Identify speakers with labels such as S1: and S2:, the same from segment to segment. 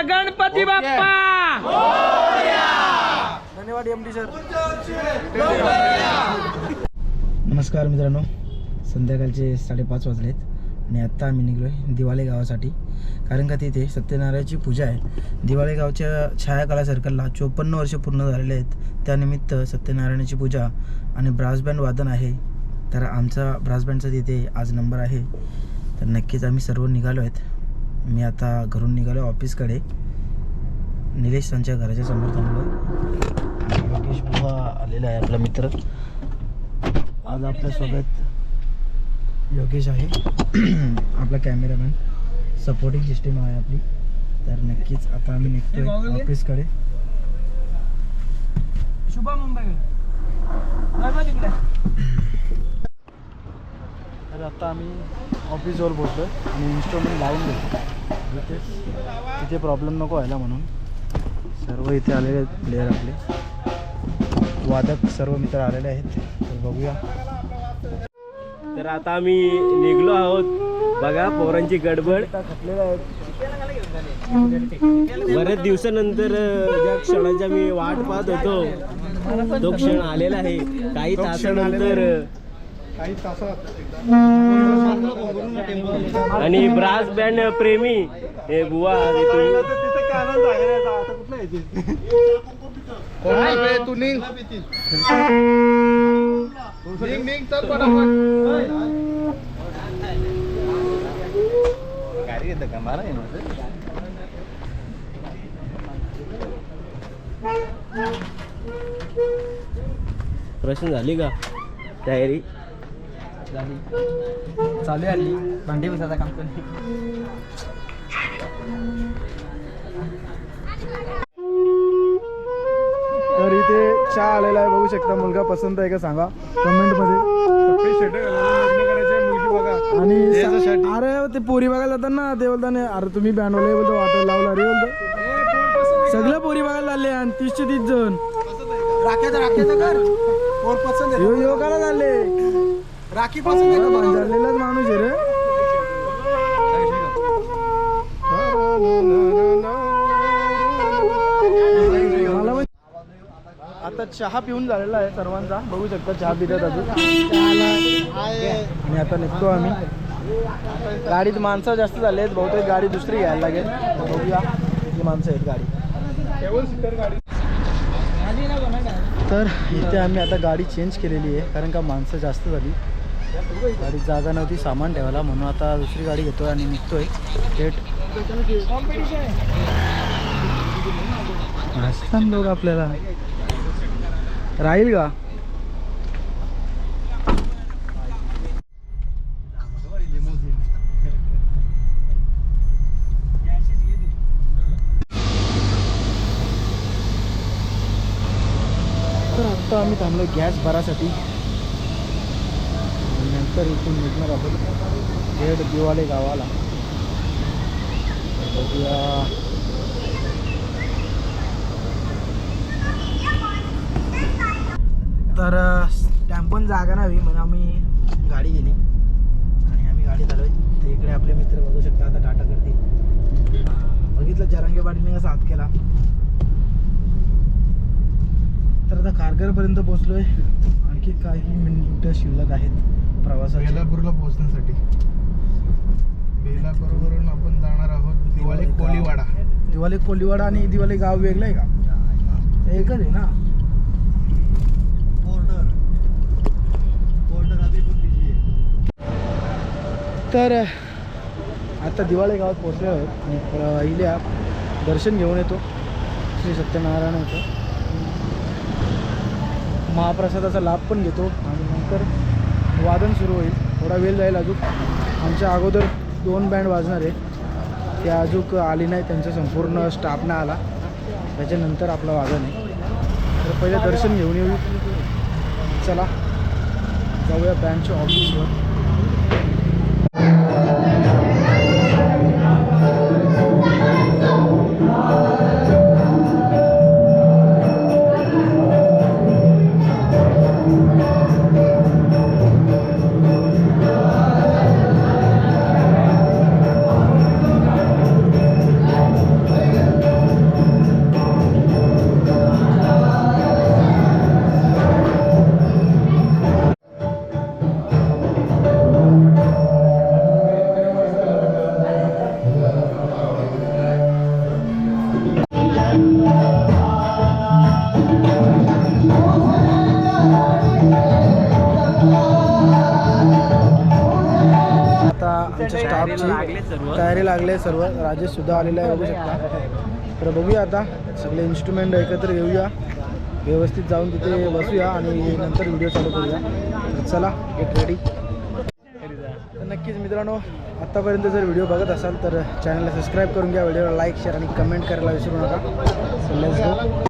S1: बोला गणपती बाप्पा.
S2: धन्यवाद MD sir. नमस्कार मित्रांनो, संध्याकाळचे 5:30 वाजलेत आणि आत्ता आम्ही निघलो आहे दिवाळे गावासाठी. कारण का तिथे सत्यनारायणाची पूजा आहे. दिवाळे गावच्या छायाकला सर्कलला 54 वर्ष पूर्ण झालेले आहेत. त्यानिमित्त सत्यनारायणाची पूजा आणि ब्रास बँड वादन आहे. तर आमचा ब्रास बँडचा तिथे आज नंबर आहे. तर नक्कीच आम्ही सर्व निघालो आहेत. मी आता घरून निघालो ऑफिसकडे. निलेश त्यांच्या घराच्या समोर थांबलो. योगेश बुवा आलेला आहे, आपला मित्र. आज आपल्यासोबत योगेश आहे आपला कॅमेरामॅन. सपोर्टिंग सिस्टीम आहे आपली. तर नक्कीच आता आम्ही निघतोय ऑफिसकडे.
S1: शुभा मुंबई.
S2: तर आता आम्ही ऑफिसवर पोहोचलो आणि इन्स्ट्रुमेंट लावून घेतो. तिथे प्रॉब्लेम नको व्हायला म्हणून सर्व इथे आलेले आहेत. प्लेयर आपले वादक सर्व मित्र आलेले आहेत. तर बघूया.
S3: तर आता आम्ही निघलो आहोत. बघा पोरांची गडबड.
S2: खटलेले आहेत.
S3: बऱ्याच दिवसानंतर ज्या क्षणाची मी वाट पाहत होतो तो क्षण आलेला आहे. काही तासानंतर आणि ब्रास बँड प्रेमी हे बुवा प्रश्न झाली का तयारी
S2: चालू आली भांडे बसायचा काम करणे. तर इथे चहा आलेला आहे, बघू शकता. मुलगा पसंत आहे का सांगा कमेंट मध्ये. आणि अरे ते पोरी बघायला जातात ना, ते बोलता नाही अरे तुम्ही बँडवाले बोलतो वाटो लावला रे बोलतो. सगळं पोरी बघायला झाले आणि 30 ते 30 जण योगाला झाले. राखी झालेलाच माणूस आहे रे. मला आता चहा पिऊन झालेला आहे सर्वांचा, बघू शकता. चहा पितात अजून. आणि आता निघतो आम्ही. गाडीत माणसं जास्त झाले आहेत, बहुतेक गाडी दुसरी घ्यायला लागेल. बघूया किती माणसं आहेत गाडी. तर इथे आम्ही आता गाडी चेंज केलेली आहे कारण का माणसं जास्त झाली. गाडीत जागा नव्हती सामान ठेवायला, म्हणून आता दुसरी गाडी घेतोय आणि निघतोय थेट. असतात लोक आपल्याला राहील का. तर आता आम्ही थांबलो गॅस भरासाठी. नंतर इथून निघणार आहोत थेट दिवाळे गावाला. बघूया. तर टॅम्पोन जागा नाही म्हणून आम्ही गाडी गेली आणि आम्ही गाडीत आलो आहे. तर इकडे आपले मित्र बघू शकता आता टाटा करतील. बघितलं जरांगे पाटीलने कसा हात केला. तर आता खारघरपर्यंत पोहोचलो आहे. आणखी काही मिनिटं शिल्लक आहेत प्रवासात.
S4: बेलापूरला पोहोचण्यासाठी. बेलापूरवरून आपण जाणार आहोत दिवाळे कोलीवाडा.
S2: दिवाळे कोलीवाडा आणि दिवाळे गाव वेगळं आहे का? एकच आहे ना. तर आता दिवाळे गावात पोहोचले आहोत आणि पहिल्या दर्शन घेऊन येतो श्री सत्यनारायणाचं. महाप्रसादाचा लाभ पण घेतो आणि नंतर वादन सुरू होईल. थोडा वेळ जाईल अजून. आमच्या अगोदर 2 बँड वाजणार आहे, ते अजून आली नाही. त्यांचा संपूर्ण स्टाफ नाही आला. त्याच्यानंतर आपलं वादन आहे. तर पहिलं दर्शन घेऊन येऊ. चला जाऊया बँडच्या ऑफिसवर. आपापची तयारी लागले सर्व. राजेश सुद्धा आलेला आहे बघू शकता. तर बघूया आता सगळे इन्स्ट्रुमेंट एकत्र घेऊया, व्यवस्थित जाऊन तिथे बसूया आणि नंतर व्हिडिओ चालू करूया. तर चला गेट रेडी. तर नक्कीच मित्रांनो, आत्तापर्यंत जर व्हिडिओ बघत असाल तर चॅनलला सबस्क्राईब करून घ्या, व्हिडिओला लाईक शेअर आणि कमेंट करायला विसरू नका. So let's go.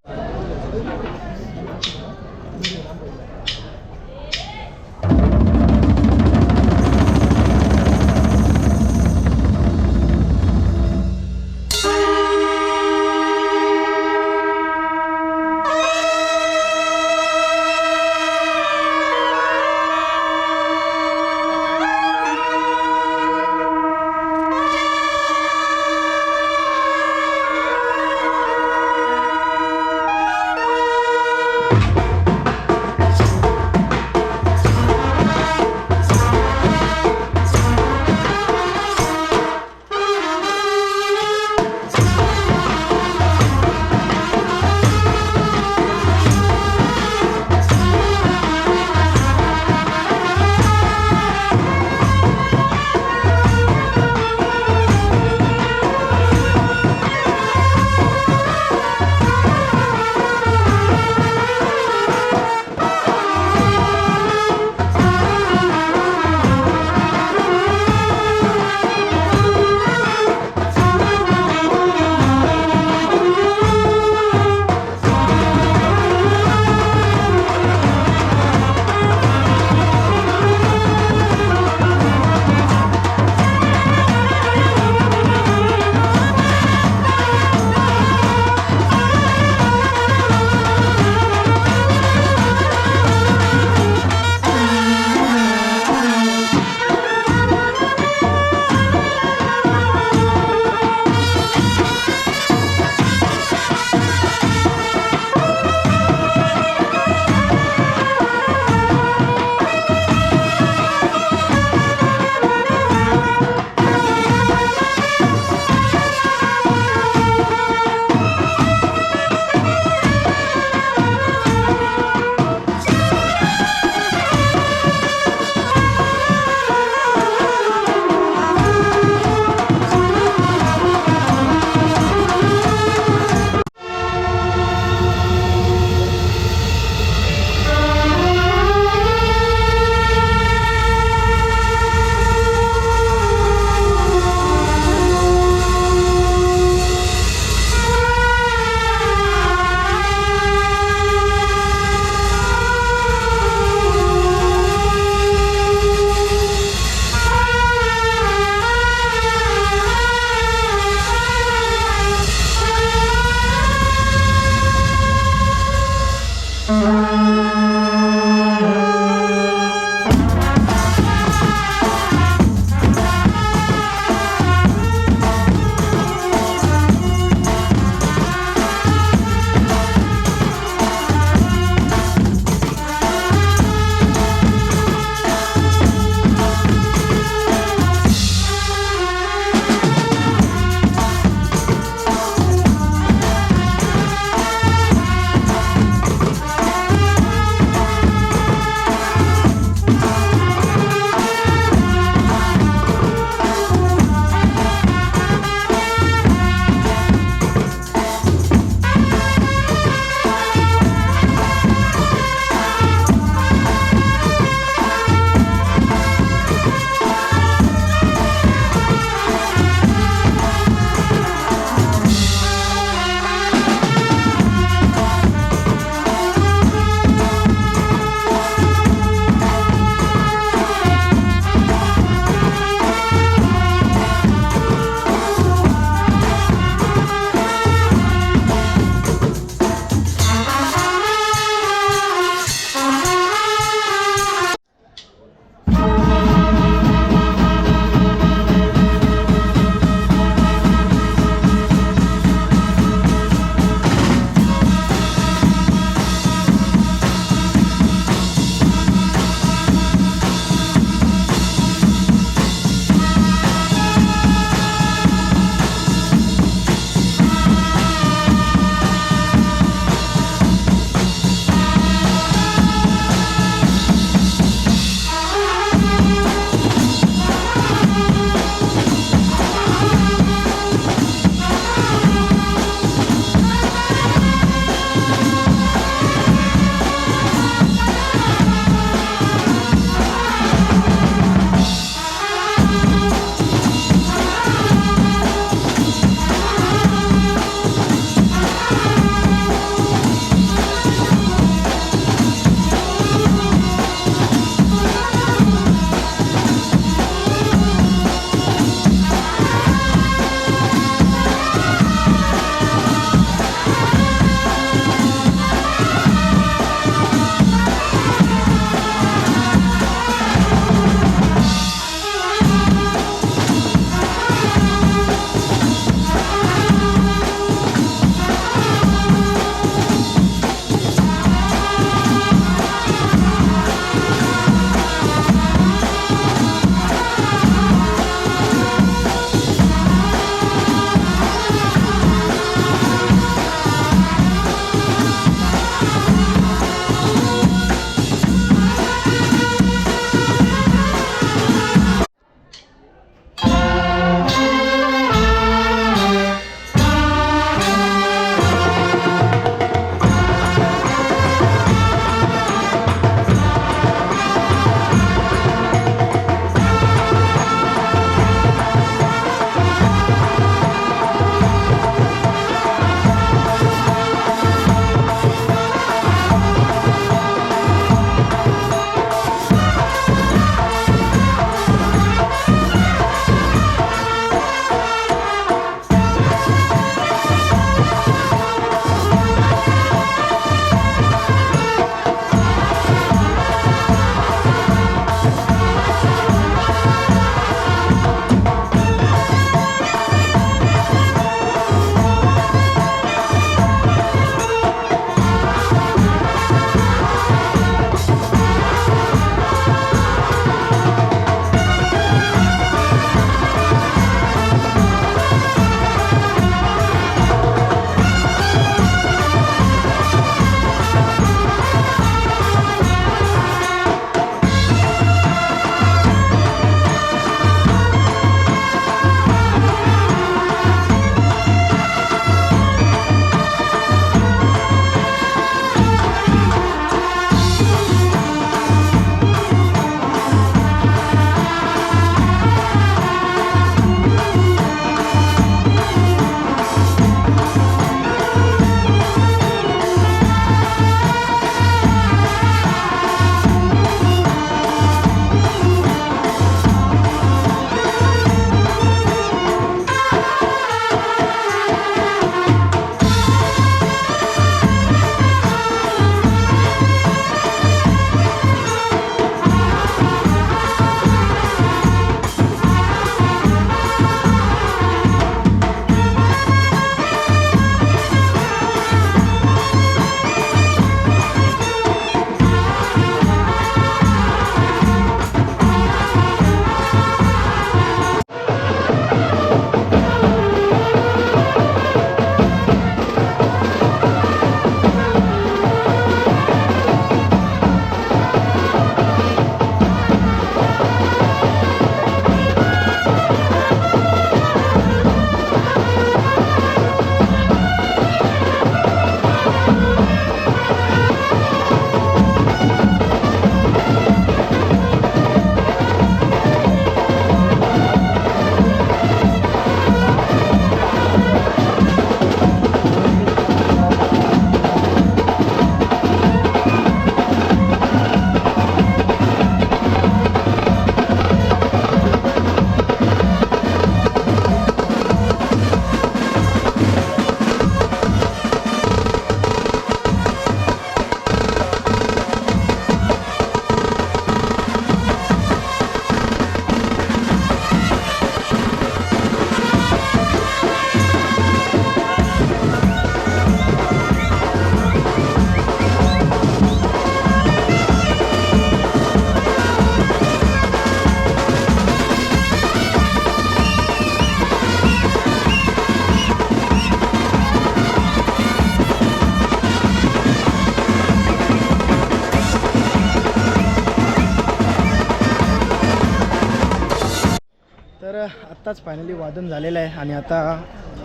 S2: आत्ताच फायनली वादन झालेलं आहे आणि आता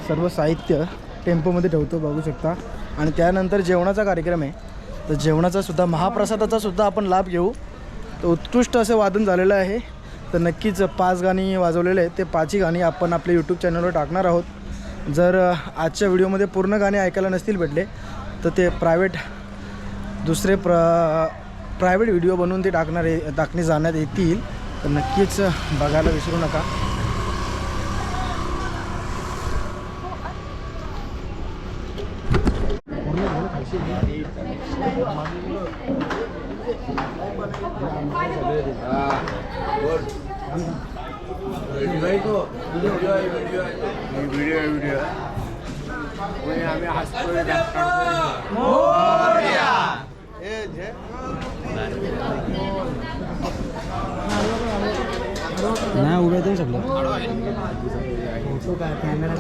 S2: सर्व साहित्य टेम्पोमध्ये ठेवतो बघू शकता. आणि त्यानंतर जेवणाचा कार्यक्रम आहे, तर जेवणाचा सुद्धा महाप्रसादाचा सुद्धा आपण लाभ घेऊ. तर उत्कृष्ट असं वादन झालेलं आहे. तर नक्कीच 5 गाणी वाजवलेले आहेत, ते 5ही गाणी आपण आपल्या यूट्यूब चॅनलवर टाकणार आहोत. जर आजच्या व्हिडिओमध्ये पूर्ण गाणे ऐकायला नसतील भेटले तर ते दुसरे प्रायव्हेट व्हिडिओ बनवून ते टाकणे जाण्यात येतील. तर नक्कीच बघायला विसरू नका. नाही उभे ते सगळं फोटो काय कॅमेरा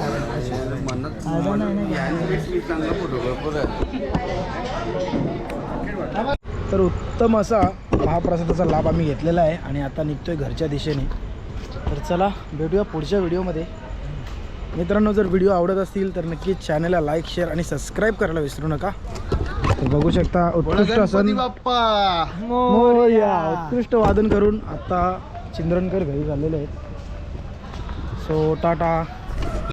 S2: तर उत्तम असा महाप्रसादाचा लाभ आम्ही घेतलेला आहे आणि आता निघतोय घरच्या दिशेने. तर चला भेटूया पुढच्या व्हिडिओमध्ये. मित्रांनो, जर व्हिडिओ आवडत असतील तर नक्कीच चॅनलला लाईक, शेअर आणि सबस्क्राईब करायला विसरू नका. तर बघू शकता उत्कृष्ट असं उत्कृष्ट वादन करून आता चिंद्रनकर घरी झालेले आहेत. सो टाटा.